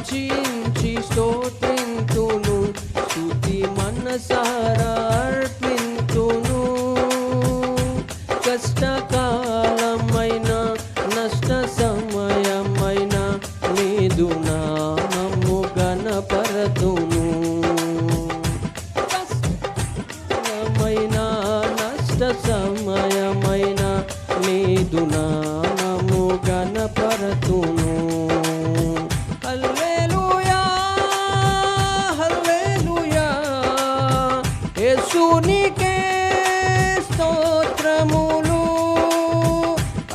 అర్చించి స్తోత్రింతును, స్తుతి మనసారా అర్పింతును. కష్టకాలమైన నష్ట సమయమైన నీదు నామము గణపరతును. కష్టమైన నష్ట సమయమైన నీదు నామము గణపరతును.